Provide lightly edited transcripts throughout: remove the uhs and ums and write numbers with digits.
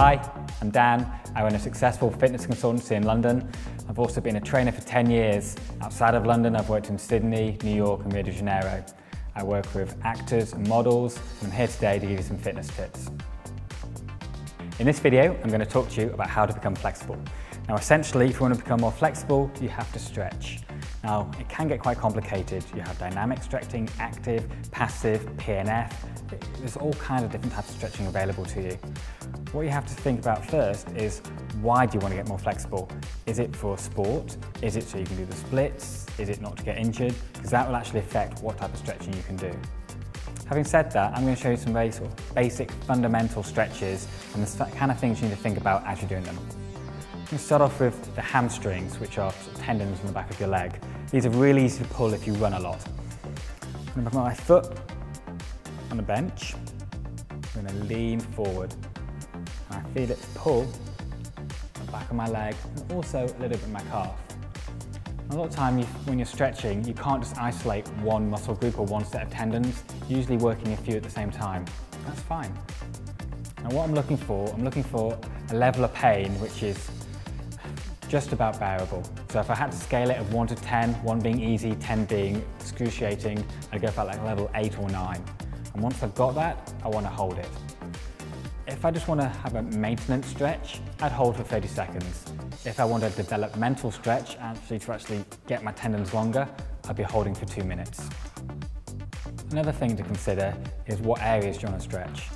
Hi, I'm Dan. I run a successful fitness consultancy in London. I've also been a trainer for 10 years. Outside of London, I've worked in Sydney, New York and Rio de Janeiro. I work with actors and models, and I'm here today to give you some fitness tips. In this video, I'm going to talk to you about how to become flexible. Now essentially, if you want to become more flexible, you have to stretch. Now, it can get quite complicated. You have dynamic stretching, active, passive, PNF. There's all kinds of different types of stretching available to you. What you have to think about first is, why do you want to get more flexible? Is it for sport? Is it so you can do the splits? Is it not to get injured? Because that will actually affect what type of stretching you can do. Having said that, I'm going to show you some very sort of basic fundamental stretches and the kind of things you need to think about as you're doing them. I'm going to start off with the hamstrings, which are sort of tendons in the back of your leg. These are really easy to pull if you run a lot. I'm going to put my foot on the bench. I'm going to lean forward. And I feel it pull the back of my leg and also a little bit in my calf. A lot of time when you're stretching, you can't just isolate one muscle group or one set of tendons, usually working a few at the same time. That's fine. Now what I'm looking for a level of pain which is just about bearable. So if I had to scale it of 1 to 10, 1 being easy, 10 being excruciating, I'd go for like level 8 or 9. And once I've got that, I want to hold it. If I just want to have a maintenance stretch, I'd hold for 30 seconds. If I want a developmental stretch, to get my tendons longer, I'd be holding for 2 minutes. Another thing to consider is what areas do you want to stretch.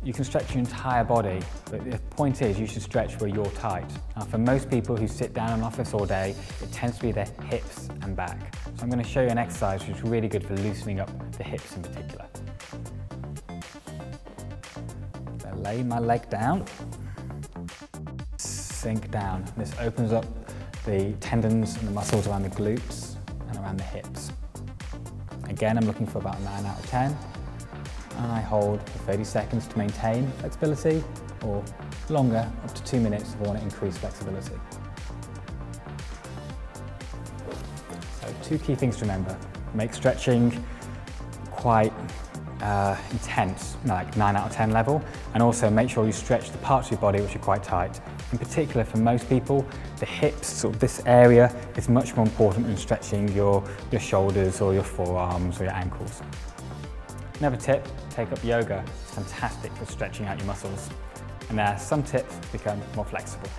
You can stretch your entire body, but the point is you should stretch where you're tight. Now for most people who sit down in an office all day, it tends to be their hips and back. So I'm going to show you an exercise which is really good for loosening up the hips in particular. So lay my leg down, sink down. This opens up the tendons and the muscles around the glutes and around the hips. Again, I'm looking for about a 9 out of 10. And I hold for 30 seconds to maintain flexibility, or longer, up to 2 minutes if I want to increase flexibility. So 2 key things to remember. Make stretching quite intense, like 9 out of 10 level, and also make sure you stretch the parts of your body which are quite tight. In particular, for most people, the hips, sort of this area, is much more important than stretching your shoulders or your forearms or your ankles. Another tip, take up yoga. It's fantastic for stretching out your muscles. And there are some tips to become more flexible.